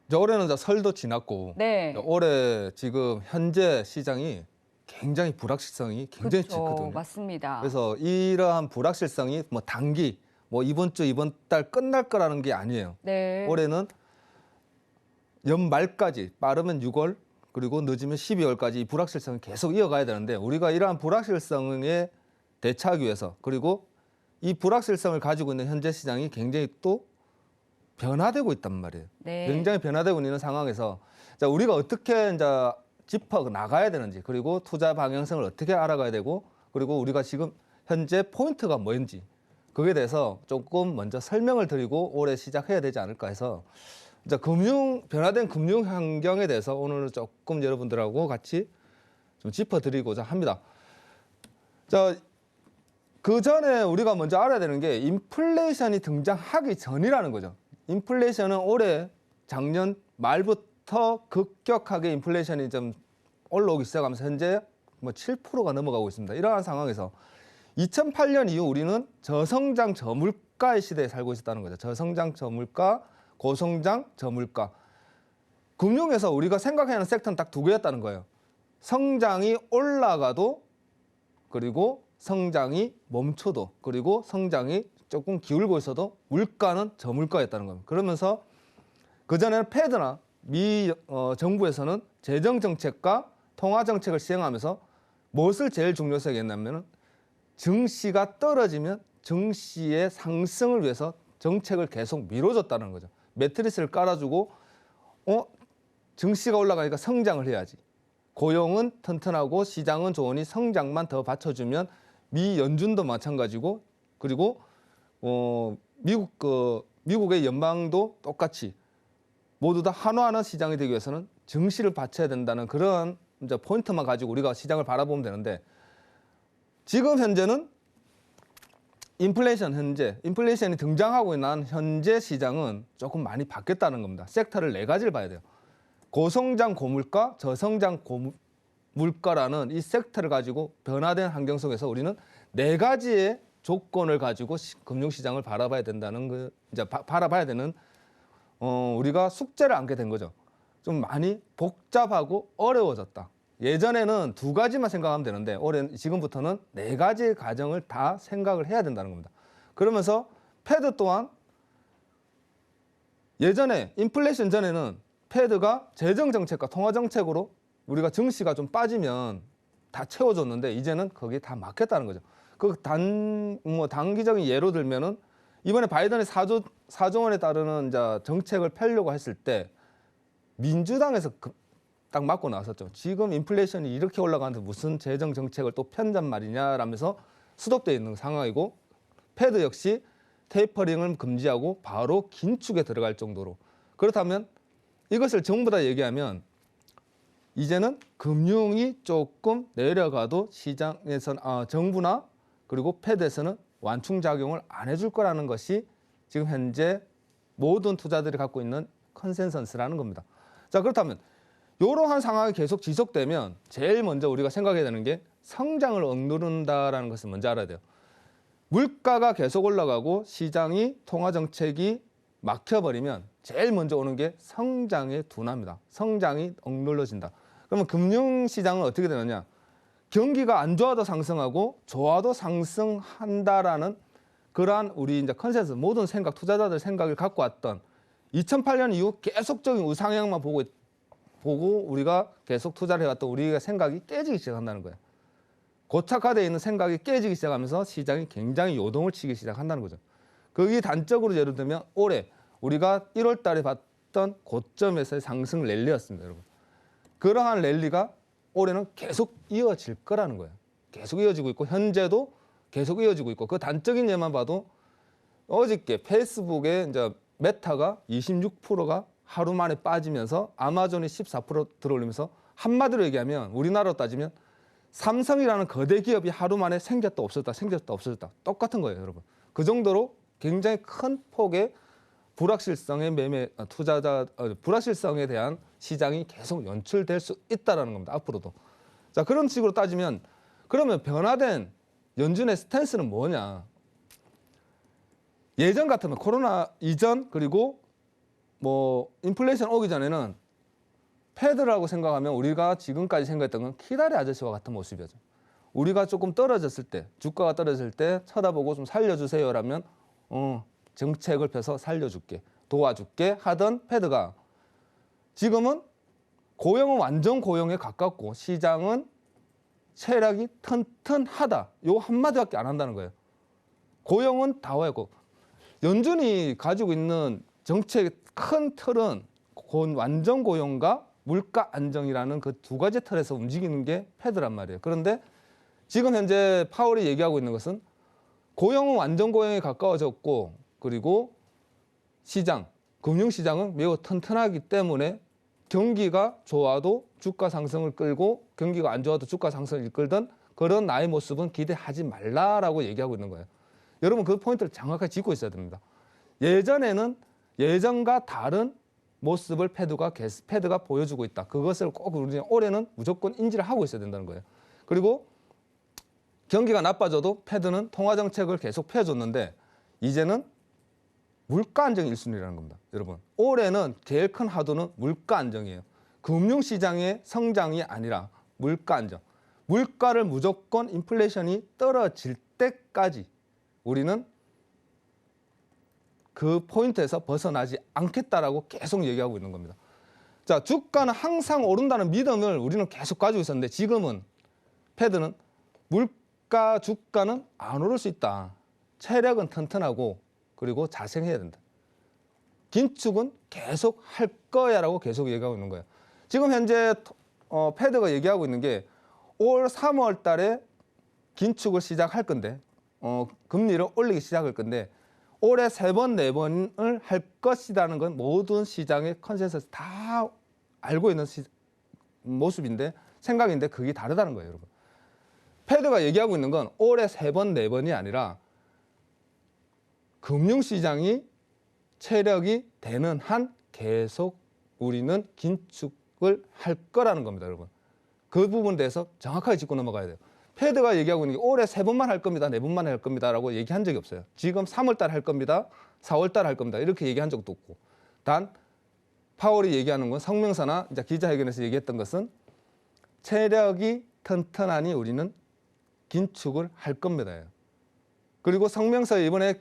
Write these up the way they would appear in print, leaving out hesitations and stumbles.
이제 올해는 이제 설도 지났고 네. 올해 지금 현재 시장이 굉장히 불확실성이 굉장히 그렇죠. 짙거든요. 맞습니다. 그래서 이러한 불확실성이 뭐 단기 뭐 이번 주 이번 달 끝날 거라는 게 아니에요. 네. 올해는 연말까지 빠르면 6월 그리고 늦으면 12월까지 이 불확실성이 계속 이어가야 되는데 우리가 이러한 불확실성에 대처하기 위해서 그리고 이 불확실성을 가지고 있는 현재 시장이 굉장히 또 변화되고 있단 말이에요. 네. 굉장히 변화되고 있는 상황에서 자, 우리가 어떻게 이제 짚어 나가야 되는지 그리고 투자 방향성을 어떻게 알아가야 되고 그리고 우리가 지금 현재 포인트가 뭔지 그에 대해서 조금 먼저 설명을 드리고 올해 시작해야 되지 않을까 해서 이제 변화된 금융 환경에 대해서 오늘 조금 여러분들하고 같이 좀 짚어드리고자 합니다. 자, 그 전에 우리가 먼저 알아야 되는 게 인플레이션이 등장하기 전이라는 거죠. 인플레이션은 올해 작년 말부터 급격하게 인플레이션이 좀 올라오기 시작하면서 현재 뭐 7%가 넘어가고 있습니다. 이러한 상황에서 2008년 이후 우리는 저성장 저물가의 시대에 살고 있었다는 거죠. 저성장 저물가, 고성장 저물가. 금융에서 우리가 생각하는 섹터는 딱 두 개였다는 거예요. 성장이 올라가도 그리고 성장이 멈춰도 그리고 성장이 조금 기울고 있어도 물가는 저물가였다는 겁니다. 그러면서 그전에는 패드나 미 정부에서는 재정 정책과 통화 정책을 시행하면서 무엇을 제일 중요시 여겼냐면 증시가 떨어지면 증시의 상승을 위해서 정책을 계속 미뤄줬다는 거죠. 매트리스를 깔아주고 증시가 올라가니까 성장을 해야지. 고용은 튼튼하고 시장은 좋으니 성장만 더 받쳐주면 미 연준도 마찬가지고 그리고 미국의 연방도 똑같이 모두 다 한화하는 시장이 되기 위해서는 증시를 받쳐야 된다는 그런 이제 포인트만 가지고 우리가 시장을 바라보면 되는데 지금 현재는 인플레이션이 등장하고 있는 현재 시장은 조금 많이 바뀌었다는 겁니다. 섹터를 네 가지를 봐야 돼요. 고성장 고물가, 저성장 고물가라는 이 섹터를 가지고 변화된 환경 속에서 우리는 네 가지의 조건을 가지고 금융시장을 바라봐야 된다는 바라봐야 되는 우리가 숙제를 안게 된 거죠. 좀 많이 복잡하고 어려워졌다. 예전에는 두 가지만 생각하면 되는데 올해는 지금부터는 네 가지의 과정을 다 생각을 해야 된다는 겁니다. 그러면서 패드 또한 예전에 인플레이션 전에는 패드가 재정 정책과 통화 정책으로 우리가 증시가 좀 빠지면 다 채워줬는데 이제는 거기에 다 막혔다는 거죠. 그 단기적인 예로 들면은 이번에 바이든이 4조 원에 따르는 이제 정책을 펴려고 했을 때 민주당에서 딱 맞고 나섰죠. 지금 인플레이션이 이렇게 올라가는데 무슨 재정 정책을 또 편단 말이냐라면서 수독되어 있는 상황이고 패드 역시 테이퍼링을 금지하고 바로 긴축에 들어갈 정도로 그렇다면 이것을 전부 다 얘기하면 이제는 금융이 조금 내려가도 시장에서는 정부나 그리고 패드에서는 완충작용을 안 해줄 거라는 것이 지금 현재 모든 투자들이 갖고 있는 컨센서스라는 겁니다. 자, 그렇다면 이러한 상황이 계속 지속되면 제일 먼저 우리가 생각해야 되는 게 성장을 억누른다라는 것을 먼저 알아야 돼요. 물가가 계속 올라가고 시장이 통화정책이 막혀버리면 제일 먼저 오는 게 성장의 둔화입니다. 성장이 억눌러진다. 그러면 금융시장은 어떻게 되느냐? 경기가 안 좋아도 상승하고 좋아도 상승한다라는 그러한 우리 이제 컨센서스 모든 생각, 투자자들 생각을 갖고 왔던 2008년 이후 계속적인 우상향만 보고 우리가 계속 투자를 해왔던 우리가 생각이 깨지기 시작한다는 거예요. 고착화되어 있는 생각이 깨지기 시작하면서 시장이 굉장히 요동을 치기 시작한다는 거죠. 그게 단적으로 예를 들면 올해 우리가 1월 달에 봤던 고점에서의 상승 랠리였습니다, 여러분. 그러한 랠리가 올해는 계속 이어질 거라는 거예요. 계속 이어지고 있고 현재도 계속 이어지고 있고 그 단적인 예만 봐도 어저께 페이스북에 이제 메타가 26%가 하루 만에 빠지면서 아마존이 14% 들어올리면서 한마디로 얘기하면 우리나라로 따지면 삼성이라는 거대 기업이 하루 만에 생겼다 없어졌다 똑같은 거예요, 여러분. 그 정도로 굉장히 큰 폭의 불확실성의 불확실성에 대한 시장이 계속 연출될 수 있다는 겁니다, 앞으로도. 자, 그런 식으로 따지면 그러면 변화된 연준의 스탠스는 뭐냐? 예전 같으면 코로나 이전 그리고 뭐 인플레이션 오기 전에는 패드라고 생각하면 우리가 지금까지 생각했던 건 키다리 아저씨와 같은 모습이었죠. 우리가 조금 떨어졌을 때, 주가가 떨어질 때 쳐다보고 좀 살려주세요라면 정책을 펴서 살려줄게, 도와줄게 하던 패드가 지금은 고용은 완전 고용에 가깝고 시장은 체력이 튼튼하다. 요 한마디밖에 안 한다는 거예요. 고용은 다워있고 연준이 가지고 있는 정책의 큰 틀은 완전 고용과 물가 안정이라는 그 두 가지 틀에서 움직이는 게 패드란 말이에요. 그런데 지금 현재 파월이 얘기하고 있는 것은 고용은 완전 고용에 가까워졌고 그리고 시장, 금융시장은 매우 튼튼하기 때문에 경기가 좋아도 주가 상승을 끌고 경기가 안 좋아도 주가 상승을 이끌던 그런 나의 모습은 기대하지 말라라고 얘기하고 있는 거예요. 여러분 그 포인트를 정확하게 짚고 있어야 됩니다. 예전에는 예전과 다른 모습을 패드가 보여주고 있다. 그것을 꼭 우리는 올해는 무조건 인지를 하고 있어야 된다는 거예요. 그리고 경기가 나빠져도 패드는 통화 정책을 계속 펴줬는데 이제는 물가 안정이 1순위라는 겁니다. 여러분 올해는 제일 큰 화두는 물가 안정이에요. 금융시장의 성장이 아니라 물가 안정. 물가를 무조건 인플레이션이 떨어질 때까지 우리는 그 포인트에서 벗어나지 않겠다라고 계속 얘기하고 있는 겁니다. 자, 주가는 항상 오른다는 믿음을 우리는 계속 가지고 있었는데 지금은 패드는 물가 주가는 안 오를 수 있다. 체력은 튼튼하고 그리고 자생해야 된다. 긴축은 계속 할 거야라고 계속 얘기하고 있는 거예요. 지금 현재 패드가 얘기하고 있는 게 올 3월 달에 긴축을 시작할 건데 금리를 올리기 시작할 건데 올해 3번, 4번을 할 것이라는 건 모든 시장의 컨센서스 다 알고 있는 모습인데 생각인데 그게 다르다는 거예요, 여러분. 패드가 얘기하고 있는 건 올해 3번, 4번이 아니라 금융시장이 체력이 되는 한 계속 우리는 긴축을 할 거라는 겁니다, 여러분. 그 부분에 대해서 정확하게 짚고 넘어가야 돼요. 패드가 얘기하고 있는 게 올해 3번만 할 겁니다, 4번만 할 겁니다라고 얘기한 적이 없어요. 지금 3월 달 할 겁니다, 4월 달 할 겁니다 이렇게 얘기한 적도 없고 단 파월이 얘기하는 건 성명서나 이제 기자회견에서 얘기했던 것은 체력이 튼튼하니 우리는 긴축을 할 겁니다. 그리고 성명서에 이번에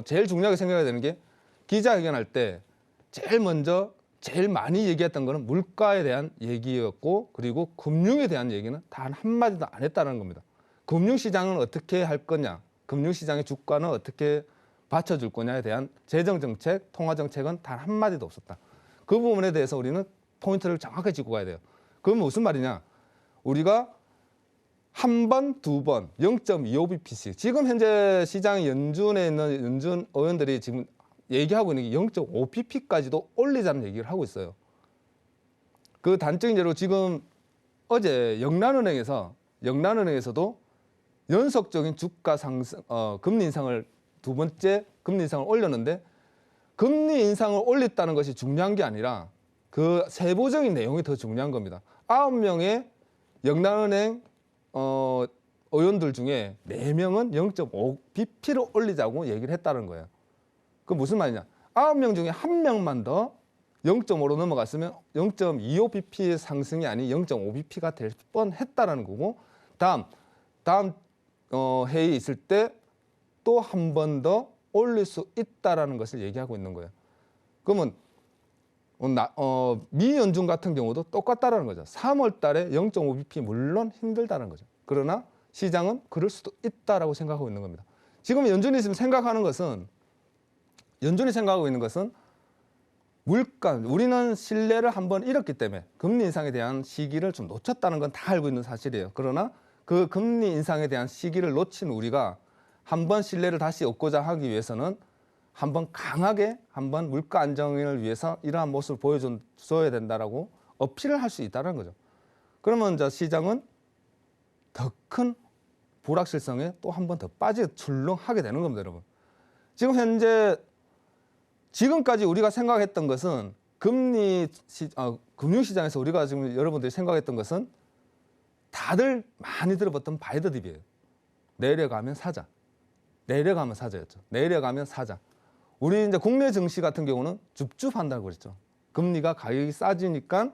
제일 중요하게 생각해야 되는 게 기자회견할 때 제일 많이 얘기했던 거는 물가에 대한 얘기였고 그리고 금융에 대한 얘기는 단 한마디도 안 했다는 겁니다. 금융시장은 어떻게 할 거냐, 금융시장의 주가는 어떻게 받쳐줄 거냐에 대한 재정정책, 통화정책은 단 한마디도 없었다. 그 부분에 대해서 우리는 포인트를 정확하게 짚고 가야 돼요. 그건 무슨 말이냐, 우리가 한 번, 두 번, 0.25bp씩 지금 현재 시장 연준에 있는 연준 의원들이 지금 얘기하고 있는 게 0.5pp까지도 올리자는 얘기를 하고 있어요. 그 단적인 예로 지금 어제 영란은행에서도 연속적인 주가 상승, 금리 인상을 두 번째 금리 인상을 올렸는데 금리 인상을 올렸다는 것이 중요한 게 아니라 그 세부적인 내용이 더 중요한 겁니다. 9명의 영란은행 의원들 중에 4명은 0.5bp로 올리자고 얘기를 했다는 거예요. 그 무슨 말이냐? 9명 중에 1명만 더 0.5로 넘어갔으면 0.25bp 상승이 아닌 0.5bp가 될 뻔했다라는 거고 다음 회의 있을 때 또 한 번 더 올릴 수 있다라는 것을 얘기하고 있는 거예요. 그러면 미 연준 같은 경우도 똑같다라는 거죠. 3월 달에 0.5bp 물론 힘들다는 거죠. 그러나 시장은 그럴 수도 있다라고 생각하고 있는 겁니다. 지금 연준이 지금 생각하고 있는 것은 물가, 우리는 신뢰를 한번 잃었기 때문에 금리 인상에 대한 시기를 좀 놓쳤다는 건 다 알고 있는 사실이에요. 그러나 그 금리 인상에 대한 시기를 놓친 우리가 한번 신뢰를 다시 얻고자 하기 위해서는 한번 강하게 한번 물가 안정을 위해서 이러한 모습을 보여줘야 된다라고 어필을 할 수 있다는 거죠. 그러면 이제 시장은 더 큰 불확실성에 또 한 번 더 출렁하게 되는 겁니다, 여러분. 지금 현재 지금까지 우리가 생각했던 것은 금융시장에서 우리가 지금 여러분들이 생각했던 것은 다들 많이 들어봤던 바이더 딥이에요. 내려가면 사자. 내려가면 사자였죠. 내려가면 사자. 우리 이제 국내 증시 같은 경우는 줍줍한다고 그랬죠. 금리가 가격이 싸지니까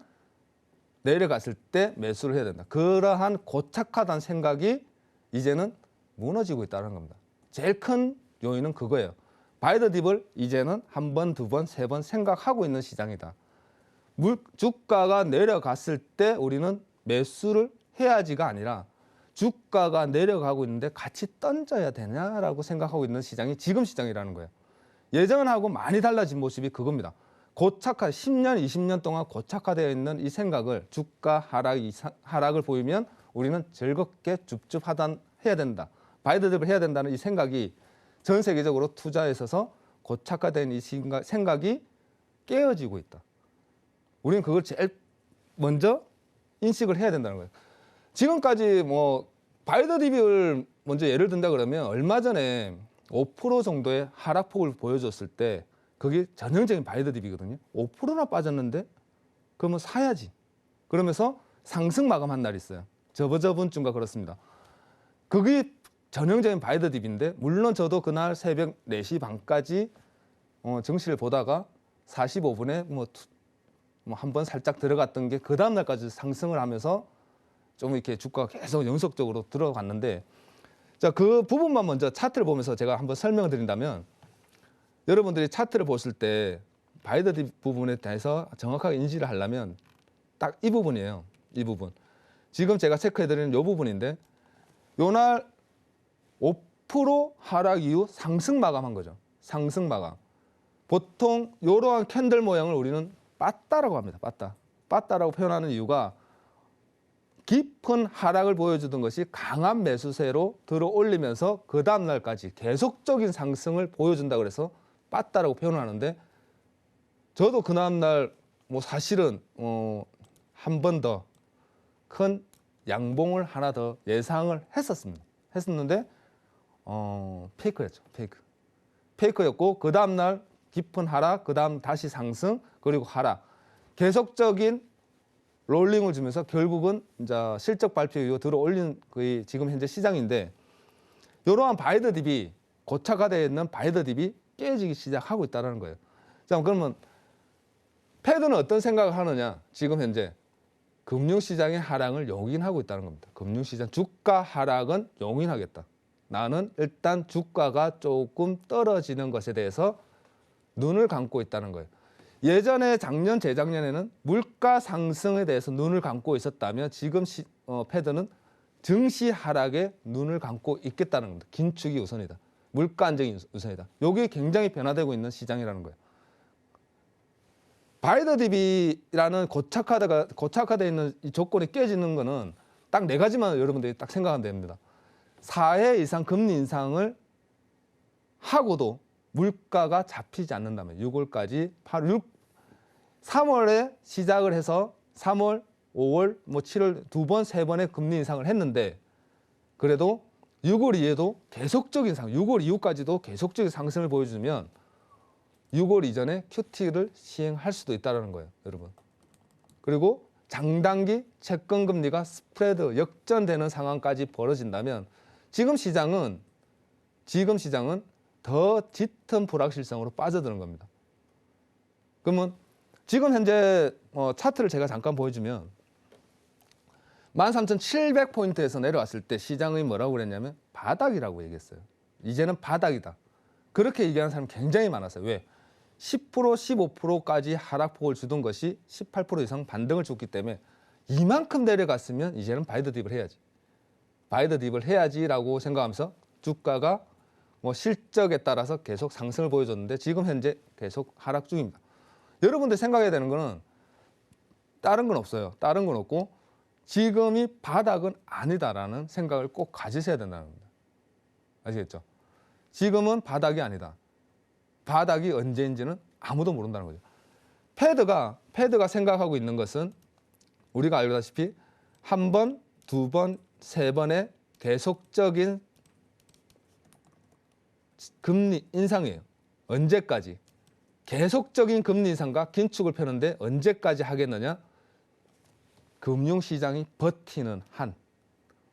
내려갔을 때 매수를 해야 된다. 그러한 고착화된 생각이 이제는 무너지고 있다는 겁니다. 제일 큰 요인은 그거예요. 바이더 딥을 이제는 한 번, 두 번, 세 번 생각하고 있는 시장이다. 주가가 내려갔을 때 우리는 매수를 해야지가 아니라 주가가 내려가고 있는데 같이 던져야 되냐라고 생각하고 있는 시장이 지금 시장이라는 거예요. 예전하고 많이 달라진 모습이 그겁니다. 고착화, 10년, 20년 동안 고착화되어 있는 이 생각을 주가 하락을 보이면 우리는 즐겁게 해야 된다. 바이더 딥을 해야 된다는 이 생각이 전 세계적으로 투자에 있어서 고착화된 이 생각이 깨어지고 있다. 우리는 그걸 제일 먼저 인식을 해야 된다는 거예요. 지금까지 뭐 바이더 딥을 먼저 예를 든다 그러면 얼마 전에 5% 정도의 하락폭을 보여줬을 때 그게 전형적인 바이더 딥이거든요. 5%나 빠졌는데 그러면 사야지. 그러면서 상승 마감한 날이 있어요. 저번 주인가 그렇습니다. 그게 전형적인 바이더 딥인데 물론 저도 그날 새벽 4시 반까지 증시를 보다가 45분에 뭐 한 번 살짝 들어갔던 게 그 다음 날까지 상승을 하면서 좀 이렇게 주가가 계속 연속적으로 들어갔는데 자, 그 부분만 먼저 차트를 보면서 제가 한번 설명을 드린다면 여러분들이 차트를 보실 때 바이더 딥 부분에 대해서 정확하게 인지를 하려면 딱 이 부분이에요. 이 부분. 지금 제가 체크해드리는 이 부분인데 요날 5% 하락 이후 상승 마감한 거죠. 상승 마감. 보통 이러한 캔들 모양을 우리는 빠따라고 합니다. 빠따. 빠따라고 표현하는 이유가 깊은 하락을 보여주던 것이 강한 매수세로 들어 올리면서 그 다음 날까지 계속적인 상승을 보여준다 그래서 빠따라고 표현하는데 저도 그 다음 날 뭐 사실은 한 번 더 큰 양봉을 하나 더 예상을 했었는데 페이크였죠. 페이크였고 그 다음 날 깊은 하락, 그 다음 다시 상승, 그리고 하락. 계속적인 롤링을 주면서 결국은 이제 실적 발표 이후 들어 올린 거의 지금 현재 시장인데 이러한 바이더 딥이 고착화되어 있는 바이더 딥이 깨지기 시작하고 있다는 거예요. 자, 그러면 패드는 어떤 생각을 하느냐? 지금 현재 금융시장의 하락을 용인하고 있다는 겁니다. 금융시장 주가 하락은 용인하겠다. 나는 일단 주가가 조금 떨어지는 것에 대해서 눈을 감고 있다는 거예요. 예전에 작년, 재작년에는 물가 상승에 대해서 눈을 감고 있었다면 지금 패드는 증시 하락에 눈을 감고 있겠다는 겁니다. 긴축이 우선이다. 물가 안정이 우선이다. 이게 굉장히 변화되고 있는 시장이라는 거예요. 바이더 딥이라는 고착화되어 있는 이 조건이 깨지는 거는 딱 4가지만 여러분들이 딱 생각하면 됩니다. 4회 이상 금리 인상을 하고도 물가가 잡히지 않는다면 6월까지 3월에 시작을 해서 3월, 5월, 7월 2번, 3번의 금리 인상을 했는데 그래도 6월 이후에도 계속적인 6월 이후까지도 계속적인 상승을 보여주면 6월 이전에 QT를 시행할 수도 있다는 거예요, 여러분. 그리고 장단기 채권 금리가 스프레드 역전되는 상황까지 벌어진다면 지금 시장은 더 짙은 불확실성으로 빠져드는 겁니다. 그러면 지금 현재 차트를 제가 잠깐 보여주면 13,700포인트에서 내려왔을 때 시장이 뭐라고 그랬냐면 바닥이라고 얘기했어요. 이제는 바닥이다. 그렇게 얘기하는 사람이 굉장히 많았어요. 왜? 10%, 15%까지 하락폭을 주던 것이 18% 이상 반등을 줬기 때문에 이만큼 내려갔으면 이제는 바이더 딥을 해야지. 바이더 딥을 해야지라고 생각하면서 주가가 실적에 따라서 계속 상승을 보여줬는데 지금 현재 계속 하락 중입니다. 여러분들 생각해야 되는 거는 다른 건 없어요. 다른 건 없고 지금이 바닥은 아니다라는 생각을 꼭 가지셔야 된다는 겁니다. 아시겠죠? 지금은 바닥이 아니다. 바닥이 언제인지는 아무도 모른다는 거죠. 패드가 생각하고 있는 것은 우리가 알다시피 한 번, 두 번, 세 번의 계속적인 금리 인상이에요. 언제까지? 계속적인 금리 인상과 긴축을 펴는데 언제까지 하겠느냐? 금융시장이 버티는 한.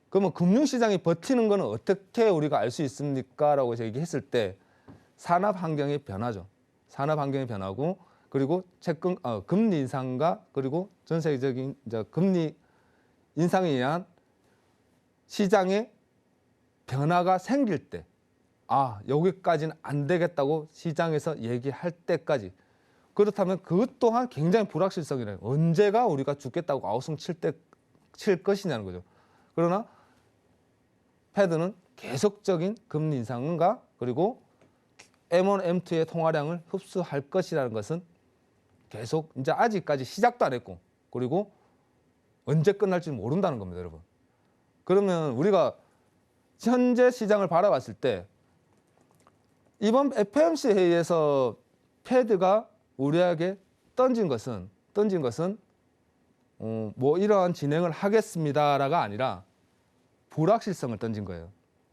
그러면 금융시장이 버티는 거는 어떻게 우리가 알 수 있습니까? 라고 얘기했을 때 산업 환경의 변화죠. 산업 환경의 변화고 그리고 채권 금리 인상과 그리고 전 세계적인 이제 금리 인상에 의한 시장의 변화가 생길 때, 여기까지는 안 되겠다고 시장에서 얘기할 때까지. 그렇다면 그것 또한 굉장히 불확실성이래요. 언제가 우리가 죽겠다고 아우성 칠 것이냐는 거죠. 그러나 패드는 계속적인 금리 인상과 그리고 M1, M2의 통화량을 흡수할 것이라는 것은 계속 이제 아직까지 시작도 안 했고 그리고 언제 끝날지 모른다는 겁니다, 여러분. 그러면 우리가 현재 시장을 바라봤을 때 이번 FOMC 회의에서 패드가 우리에게 던진 것은 뭐 이러한 진행을 하겠습니다라가 아니라 불확실성을 던진 거예요.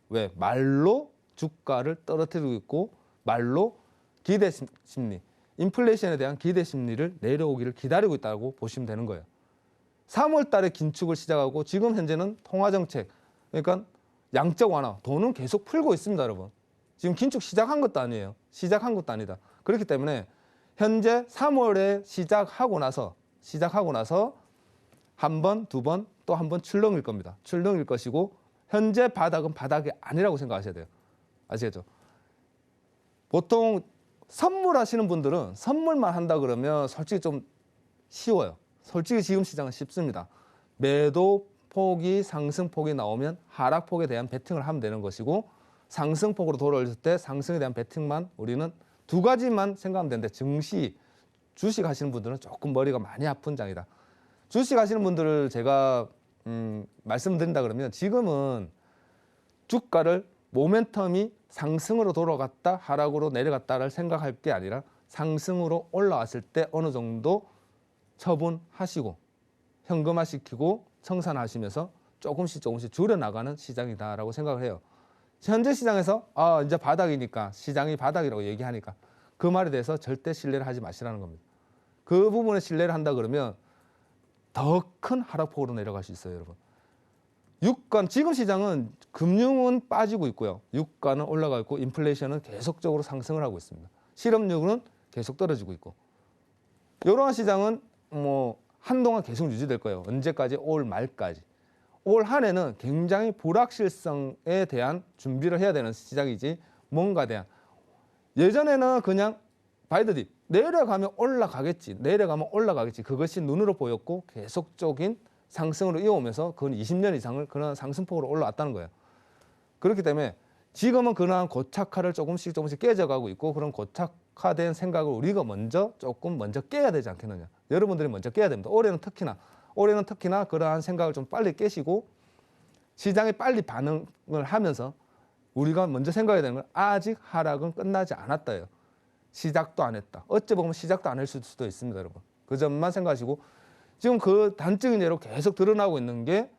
왜? 말로 주가를 떨어뜨리고 있고 말로 기대 심리, 인플레이션에 대한 기대 심리를 내려오기를 기다리고 있다고 보시면 되는 거예요. 3월 달에 긴축을 시작하고 지금 현재는 통화정책, 그러니까 양적 완화, 돈은 계속 풀고 있습니다, 여러분. 지금 긴축 시작한 것도 아니에요. 시작한 것도 아니다. 그렇기 때문에 현재 3월에 시작하고 나서 한 번, 두 번, 또 한 번 출렁일 겁니다. 출렁일 것이고 현재 바닥은 바닥이 아니라고 생각하셔야 돼요. 아시겠죠? 보통 선물하시는 분들은 선물만 한다 그러면 솔직히 좀 쉬워요. 솔직히 지금 시장은 쉽습니다. 매도 폭이 상승폭이 나오면 하락폭에 대한 베팅을 하면 되는 것이고 상승폭으로 돌아올 때 상승에 대한 베팅만 우리는 두 가지만 생각하면 되는데 주식 하시는 분들은 조금 머리가 많이 아픈 장이다. 주식 하시는 분들을 제가 말씀드린다 그러면 지금은 주가를 모멘텀이 상승으로 돌아갔다 하락으로 내려갔다를 생각할 게 아니라 상승으로 올라왔을 때 어느 정도 처분하시고 현금화시키고 청산하시면서 조금씩 줄여나가는 시장이다라고 생각을 해요. 현재 시장에서 이제 바닥이니까 시장이 바닥이라고 얘기하니까 그 말에 대해서 절대 신뢰를 하지 마시라는 겁니다. 그 부분에 신뢰를 한다 그러면 더 큰 하락폭으로 내려갈 수 있어요, 여러분. 유가 지금 시장은 금융은 빠지고 있고요. 유가는 올라가 있고 인플레이션은 계속적으로 상승을 하고 있습니다. 실업률은 계속 떨어지고 있고 이러한 시장은 뭐 한동안 계속 유지될 거예요. 언제까지? 올 말까지. 올 한 해는 굉장히 불확실성에 대한 준비를 해야 되는 시장이지 뭔가 대한 예전에는 그냥 바이드딥 내려가면 올라가겠지 그것이 눈으로 보였고 계속적인 상승으로 이어오면서 그건 20년 이상을 그런 상승폭으로 올라왔다는 거예요. 그렇기 때문에 지금은 그러한 고착화를 조금씩 깨져가고 있고 그런 고착화된 생각을 우리가 먼저 깨야 되지 않겠느냐. 여러분들이 먼저 깨야 됩니다. 올해는 특히나 그러한 생각을 좀 빨리 깨시고 시장에 빨리 반응을 하면서 우리가 먼저 생각해야 되는 건 아직 하락은 끝나지 않았다예요. 시작도 안 했다. 어찌 보면 시작도 안 했을 수도 있습니다, 여러분. 그 점만 생각하시고 지금 그 단적인 예로 계속 드러나고 있는 게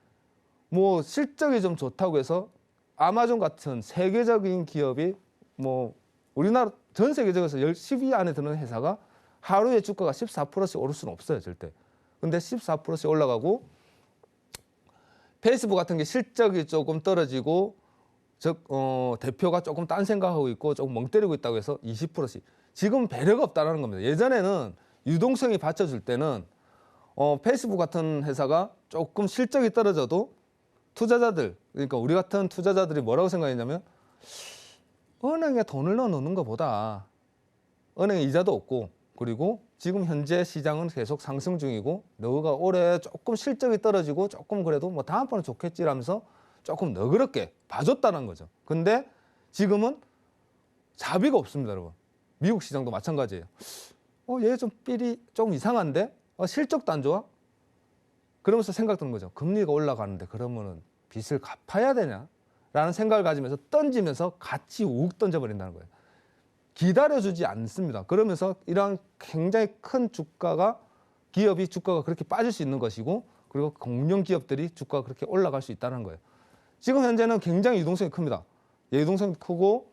뭐 실적이 좀 좋다고 해서 아마존 같은 세계적인 기업이 뭐 우리나라 전 세계적에서 10위 안에 드는 회사가 하루에 주가가 14%씩 오를 수는 없어요, 절대. 근데 14%씩 올라가고 페이스북 같은 게 실적이 조금 떨어지고 대표가 조금 딴 생각하고 있고 조금 멍 때리고 있다고 해서 20%씩. 지금 배려가 없다는 겁니다. 예전에는 유동성이 받쳐줄 때는 페이스북 같은 회사가 조금 실적이 떨어져도 투자자들, 그러니까 우리 같은 투자자들이 뭐라고 생각했냐면 은행에 돈을 넣어놓는 것보다 은행에 이자도 없고 그리고 지금 현재 시장은 계속 상승 중이고 너가 올해 조금 실적이 떨어지고 조금 그래도 뭐 다음번은 좋겠지라면서 조금 너그럽게 봐줬다는 거죠. 근데 지금은 자비가 없습니다, 여러분. 미국 시장도 마찬가지예요. 얘 좀 삘이 좀 이상한데? 실적도 안 좋아? 그러면서 생각 드는 거죠. 금리가 올라가는데 그러면은 빚을 갚아야 되냐? 라는 생각을 가지면서 던지면서 같이 욱 던져버린다는 거예요. 기다려주지 않습니다. 그러면서 이러한 굉장히 큰 기업이 주가가 그렇게 빠질 수 있는 것이고 그리고 공룡 기업들이 주가가 그렇게 올라갈 수 있다는 거예요. 지금 현재는 굉장히 유동성이 큽니다. 유동성이 크고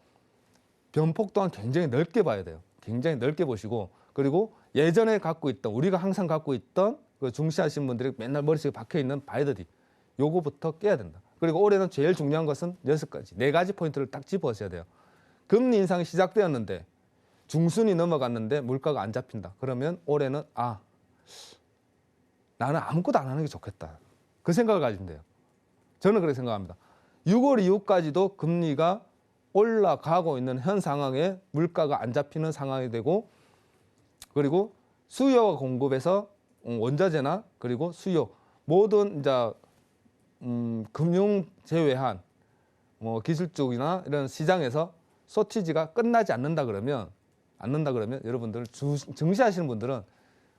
변폭 또한 굉장히 넓게 봐야 돼요. 굉장히 넓게 보시고 그리고 예전에 우리가 항상 갖고 있던 그 중시하시는 분들이 맨날 머릿속에 박혀있는 바이더딥 요거부터 깨야 된다. 그리고 올해는 제일 중요한 것은 4가지 포인트를 딱 짚어주셔야 돼요. 금리 인상이 시작되었는데 중순이 넘어갔는데 물가가 안 잡힌다. 그러면 올해는 나는 아무것도 안 하는 게 좋겠다. 그 생각을 가지면 돼요. 저는 그렇게 생각합니다. 6월 이후까지도 금리가 올라가고 있는 현 상황에 물가가 안 잡히는 상황이 되고, 그리고 수요와 공급에서 원자재나 그리고 수요 모든 이제 금융 제외한 기술 쪽이나 이런 시장에서 쇼티지가 끝나지 않는다 그러면 여러분들 증시하시는 분들은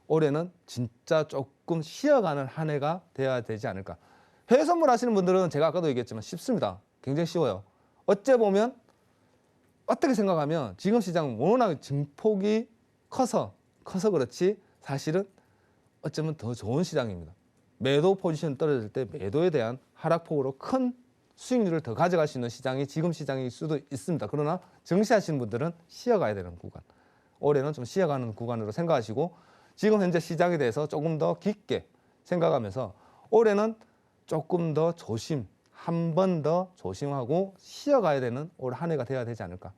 올해는 진짜 조금 쉬어가는 한 해가 돼야 되지 않을까. 해외 선물 하시는 분들은 제가 아까도 얘기했지만 쉽습니다. 굉장히 쉬워요. 어째 보면 어떻게 생각하면 지금 시장은 워낙 증폭이 커서 그렇지 사실은 어쩌면 더 좋은 시장입니다. 매도 포지션 떨어질 때 매도에 대한 하락폭으로 큰 수익률을 더 가져갈 수 있는 시장이 지금 시장일 수도 있습니다. 그러나 증시하시는 분들은 쉬어가야 되는 구간. 올해는 좀 쉬어가는 구간으로 생각하시고 지금 현재 시장에 대해서 조금 더 깊게 생각하면서 올해는 조금 더 한 번 더 조심하고 쉬어가야 되는 올 한 해가 돼야 되지 않을까.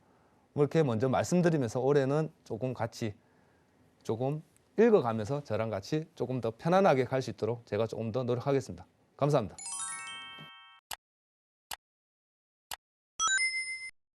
이렇게 먼저 말씀드리면서 올해는 조금 같이 읽어가면서 저랑 같이 조금 더 편안하게 갈 수 있도록 제가 조금 더 노력하겠습니다. 감사합니다.